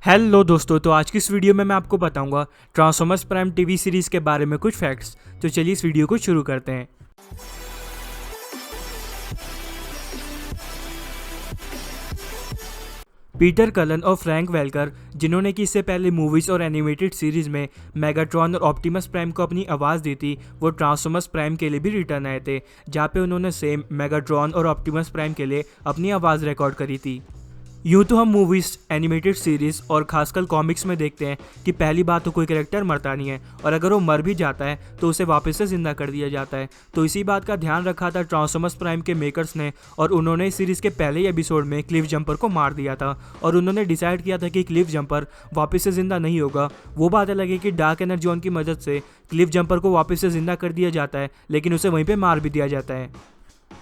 Hello दोस्तों, तो आज की इस वीडियो में मैं आपको बताऊंगा ट्रांसफॉर्मर्स प्राइम टीवी सीरीज़ के बारे में कुछ फैक्ट्स। तो चलिए इस वीडियो को शुरू करते हैं। पीटर कलन और फ्रैंक वेल्कर, जिन्होंने कि इससे पहले मूवीज़ और एनिमेटेड सीरीज़ में मेगाट्रॉन और ऑप्टिमस प्राइम को अपनी आवाज़ दी थी, वो ट्रांसफॉर्मर्स प्राइम के लिए भी रिटर्न आए थे, जहाँ पे उन्होंने सेम मेगाट्रॉन और ऑप्टिमस प्राइम के लिए अपनी आवाज़ रिकॉर्ड करी थी। यूँ तो हम मूवीज़, एनिमेटेड सीरीज़ और खासकर कॉमिक्स में देखते हैं कि पहली बात तो कोई कैरेक्टर मरता नहीं है, और अगर वो मर भी जाता है तो उसे वापस से ज़िंदा कर दिया जाता है। तो इसी बात का ध्यान रखा था ट्रांसफॉर्मर्स प्राइम के मेकर्स ने, और उन्होंने इस सीरीज़ के पहले ही एपिसोड में क्लिफ जंपर को मार दिया था। और उन्होंने डिसाइड किया था कि क्लिफ जंपर वापस से ज़िंदा नहीं होगा। वो बात अलग है कि डार्क एनर्जी जॉन की मदद से क्लिफ जंपर को वापस से ज़िंदा कर दिया जाता है, लेकिन उसे वहीं पर मार भी दिया जाता है।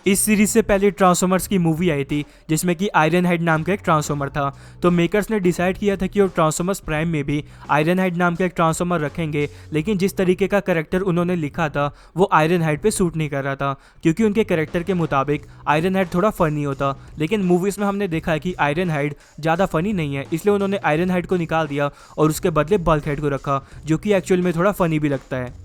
इस सीरीज से पहले ट्रांसफॉर्मर्स की मूवी आई थी जिसमें कि आयरन हेड नाम का एक ट्रांसफॉर्मर था। तो मेकर्स ने डिसाइड किया था कि वो ट्रांसफॉर्मर्स प्राइम में भी आयरन हेड नाम का एक ट्रांसफॉर्मर रखेंगे, लेकिन जिस तरीके का कैरेक्टर उन्होंने लिखा था वो आयरन हेड पे सूट नहीं कर रहा था, क्योंकि उनके कैरेक्टर के मुताबिक आयरन हेड थोड़ा फनी होता। लेकिन मूवीज़ में हमने देखा है कि आयरन हेड ज़्यादा फनी नहीं है, इसलिए उन्होंने आयरन हेड को निकाल दिया और उसके बदले बल्क हेड को रखा, जो कि एक्चुअल में थोड़ा फनी भी लगता है।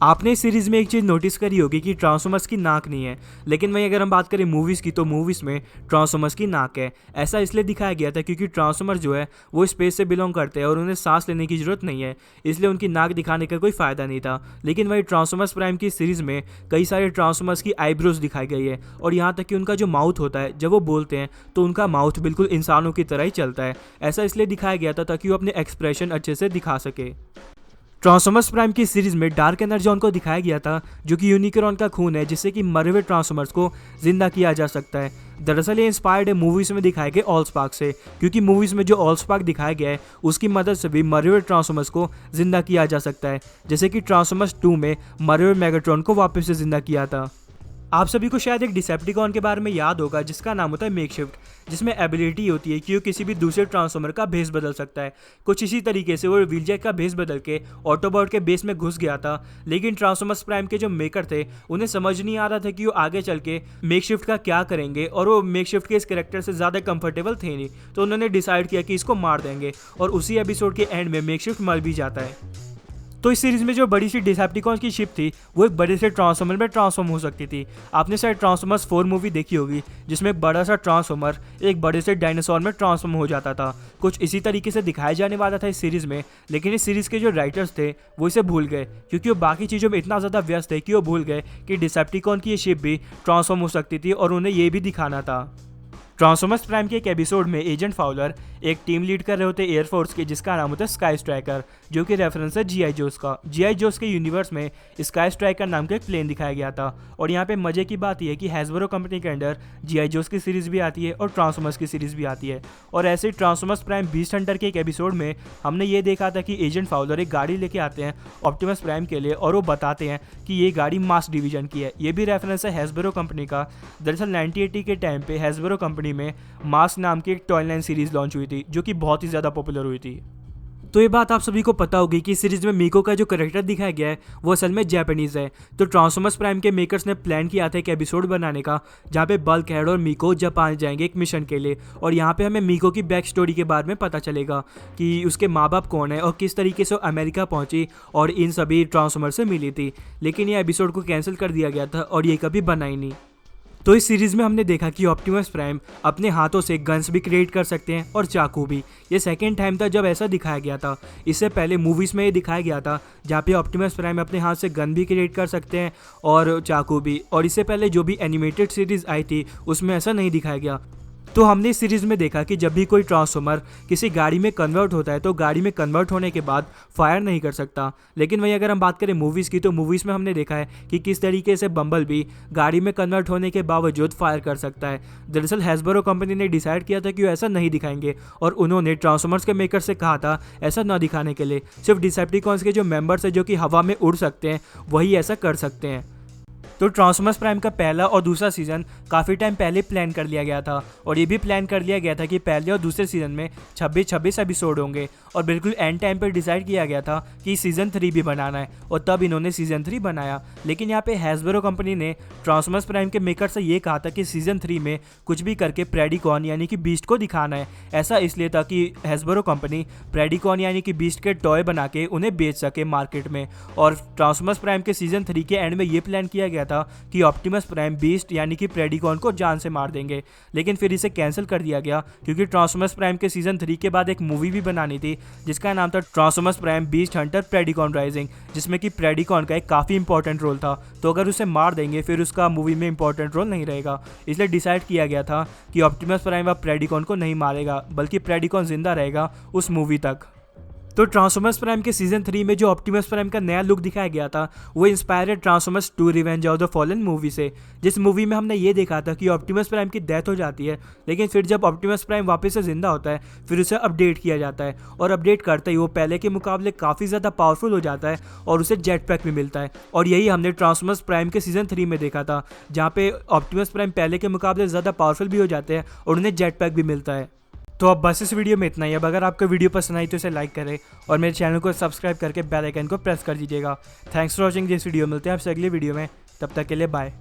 आपने इस सीरीज़ में एक चीज़ नोटिस करी होगी कि ट्रांसफॉर्मर्स की नाक नहीं है, लेकिन वहीं अगर हम बात करें मूवीज़ की तो मूवीज़ में ट्रांसफॉर्मर्स की नाक है। ऐसा इसलिए दिखाया गया था क्योंकि ट्रांसफॉर्मर जो है वो स्पेस से बिलोंग करते हैं और उन्हें सांस लेने की ज़रूरत नहीं है, इसलिए उनकी नाक दिखाने का कोई फ़ायदा नहीं था। लेकिन वही ट्रांसफॉर्मर्स प्राइम की सीरीज़ में कई सारे ट्रांसफॉर्मर्स की आईब्रोज दिखाई गई है, और यहाँ तक कि उनका जो माउथ होता है, जब वो बोलते हैं तो उनका माउथ बिल्कुल इंसानों की तरह ही चलता है। ऐसा इसलिए दिखाया गया था ताकि वो अपने एक्सप्रेशन अच्छे से दिखा सके। ट्रांसफॉर्मर्स प्राइम की सीरीज में डार्क एनर्जी जॉन को दिखाया गया था, जो कि यूनिकॉर्न का खून है जिससे कि मरे हुए ट्रांसफॉर्मर्स को जिंदा किया जा सकता है। दरअसल ये इंस्पायर्ड है मूवीज़ में दिखाए गए ऑल स्पार्क से, क्योंकि मूवीज़ में जो ऑल स्पार्क दिखाया गया है उसकी मदद से भी मरे हुए ट्रांसफॉर्मर्स को जिंदा किया जा सकता है, जैसे कि ट्रांसफॉर्मर्स 2 में मरे हुए मेगाट्रॉन को वापस से जिंदा किया था। आप सभी को शायद एक डिसेप्टिकॉन के बारे में याद होगा जिसका नाम होता है मेकशिफ्ट, जिसमें एबिलिटी होती है कि वो किसी भी दूसरे ट्रांसफॉर्मर का भेस बदल सकता है। कुछ इसी तरीके से वो व्हीलजैक का भेस बदल के ऑटोबॉट के बेस में घुस गया था, लेकिन ट्रांसफॉर्मर्स प्राइम के जो मेकर थे उन्हें समझ नहीं आ रहा था कि वो आगे चल के मेकशिफ्ट का क्या करेंगे, और वो मेकशिफ्ट के इस कैरेक्टर से ज़्यादा कंफर्टेबल थे नहीं, तो उन्होंने डिसाइड किया कि इसको मार देंगे, और उसी एपिसोड के एंड में मेकशिफ्ट मर भी जाता है। तो इस सीरीज में जो बड़ी सी डिसेप्टिकॉन्स की शिप थी वो एक बड़े से ट्रांसफॉर्मर में ट्रांसफॉर्म हो सकती थी। आपने शायद ट्रांसफॉर्मर्स 4 मूवी देखी होगी जिसमें एक बड़ा सा ट्रांसफॉर्मर एक बड़े से डायनासोर में ट्रांसफॉर्म हो जाता था। कुछ इसी तरीके से दिखाया जाने वाला था इस सीरीज में, लेकिन इस सीरीज के जो राइटर्स थे वो इसे भूल गए, क्योंकि वो बाकी चीज़ों में इतना ज़्यादा व्यस्त थे कि वो भूल गए कि डिसेप्टिकॉन की ये शिप भी ट्रांसफॉर्म हो सकती थी, और उन्हें ये भी दिखाना था। ट्रांसफॉर्मर्स प्राइम के एक एपिसोड में एजेंट फाउलर एक टीम लीड कर रहे होते एयरफोर्स की, जिसका नाम होता है स्काई स्ट्राइकर, जो कि रेफरेंस है जीआई जोस का। जीआई जोस के यूनिवर्स में स्काई स्ट्राइकर नाम का एक प्लेन दिखाया गया था। और यहाँ पे मजे की बात यह है कि हैसब्रो कंपनी के अंडर जीआई जोस की सीरीज भी आती है और ट्रांसफॉर्मर्स की सीरीज भी आती है। और ऐसे ट्रांसफॉर्मर्स प्राइम बीस्ट हंटर के एक एपिसोड में हमने ये देखा था कि एजेंट फाउलर एक गाड़ी लेके आते हैं ऑप्टिमस प्राइम के लिए, और वो बताते हैं कि ये गाड़ी मास डिवीजन की है। ये भी रेफरेंस है हैसब्रो कंपनी का। दरअसल 1980 के टाइम पे हैसब्रो कंपनी में मास नाम की एक टॉय लाइन सीरीज लॉन्च हुई थी, जो कि बहुत ही ज़्यादा पॉपुलर हुई थी। तो ये बात आप सभी को पता होगी कि सीरीज में मीको का जो कैरेक्टर दिखाया गया है वो असल में जापानीज है। तो ट्रांसफॉर्मर्स प्राइम के मेकर्स ने प्लान किया था एक एपिसोड बनाने का जहाँ पे बल्क हेड और मीको जापान जाएंगे एक मिशन के लिए, और यहाँ पे हमें मीको की बैक स्टोरी के बारे में पता चलेगा कि उसके माँ बाप कौन है और किस तरीके से अमेरिका पहुंची और इन सभी ट्रांसफॉर्मर से मिली थी। लेकिन ये एपिसोड को कैंसिल कर दिया गया था और ये कभी बना ही नहीं। तो इस सीरीज़ में हमने देखा कि ऑप्टिमस प्राइम अपने हाथों से गन्स भी क्रिएट कर सकते हैं और चाकू भी। ये सेकेंड टाइम था जब ऐसा दिखाया गया था। इससे पहले मूवीज़ में ये दिखाया गया था जहाँ पे ऑप्टिमस प्राइम अपने हाथ से गन भी क्रिएट कर सकते हैं और चाकू भी, और इससे पहले जो भी एनिमेटेड सीरीज़ आई थी उसमें ऐसा नहीं दिखाया गया। तो हमने इस सीरीज़ में देखा कि जब भी कोई ट्रांसफॉर्मर किसी गाड़ी में कन्वर्ट होता है तो गाड़ी में कन्वर्ट होने के बाद फायर नहीं कर सकता। लेकिन वहीं अगर हम बात करें मूवीज़ की तो मूवीज़ में हमने देखा है कि किस तरीके से बम्बल भी गाड़ी में कन्वर्ट होने के बावजूद फायर कर सकता है। दरअसल हैसब्रो कंपनी ने डिसाइड किया था कि वो ऐसा नहीं दिखाएंगे, और उन्होंने ट्रांसफॉर्मर्स के मेकर से कहा था ऐसा ना दिखाने के लिए। सिर्फ डिसेप्टिकॉन्स के जो मेंबर्स हैं जो कि हवा में उड़ सकते हैं वही ऐसा कर सकते हैं। तो ट्रांसफॉर्मर्स प्राइम का पहला और दूसरा सीजन काफ़ी टाइम पहले प्लान कर लिया गया था और ये भी प्लान कर लिया गया था कि पहले और दूसरे सीजन में 26 एपिसोड होंगे और बिल्कुल एंड टाइम पर डिसाइड किया गया था कि सीजन 3 भी बनाना है और तब इन्होंने सीजन 3 बनाया। लेकिन यहाँ पे हैस्बरो कंपनी ने ट्रांसफॉर्मर्स प्राइम के मेकर से ये कहा था कि सीजन 3 में कुछ भी करके प्रेडिकॉन यानी कि बीस्ट को दिखाना है। ऐसा इसलिए था कि हैस्बरो कंपनी प्रेडिकॉन यानी कि बीस्ट के टॉय बना के उन्हें बेच सके मार्केट में। और ट्रांसफॉर्मर्स प्राइम के सीजन 3 के एंड में ये प्लान किया गया था कि ऑप्टिमस प्राइम बीस्ट यानी कि प्रेडिकॉन को जान से मार देंगे, लेकिन फिर इसे कैंसिल कर दिया गया क्योंकि ट्रांसफॉर्मर्स प्राइम के सीजन 3 के बाद एक मूवी भी बनानी थी जिसका नाम था Transformers Prime Beast Hunter Predacon Rising, जिसमें कि प्रेडिकॉन का एक काफ़ी इंपॉर्टेंट रोल था। तो अगर उसे मार देंगे फिर उसका मूवी में इंपॉर्टेंट रोल नहीं रहेगा, इसलिए डिसाइड किया गया था कि ऑप्टिमस प्राइम अब प्रेडिकॉन को नहीं मारेगा बल्कि प्रेडिकॉन जिंदा रहेगा उस मूवी तक। तो ट्रांसफॉर्मर्स प्राइम के सीजन 3 में जो ऑप्टिमस प्राइम का नया लुक दिखाया गया था वो inspired transformers 2 revenge of the fallen movie से, जिस मूवी में हमने ये देखा था कि ऑप्टिमस प्राइम की डेथ हो जाती है, लेकिन फिर जब ऑप्टिमस प्राइम वापस से जिंदा होता है फिर उसे अपडेट किया जाता है और अपडेट करते ही वो पहले के मुकाबले काफ़ी ज़्यादा पावरफुल हो जाता है और उसे जेट पैक भी मिलता है। और यही हमने ट्रांसफॉर्मर्स प्राइम के सीजन 3 में देखा था जहाँ पे ऑप्टिमस प्राइम पहले के मुकाबले ज़्यादा पावरफुल भी हो जाते हैं और उन्हें जेट पैक भी मिलता है। तो अब बस इस वीडियो में इतना ही। अब अगर आपको वीडियो पसंद आई तो इसे लाइक करें और मेरे चैनल को सब्सक्राइब करके बेल आइकन को प्रेस कर दीजिएगा। Thanks for watching this video. मिलते हैं आपसे अगली वीडियो में, तब तक के लिए बाय।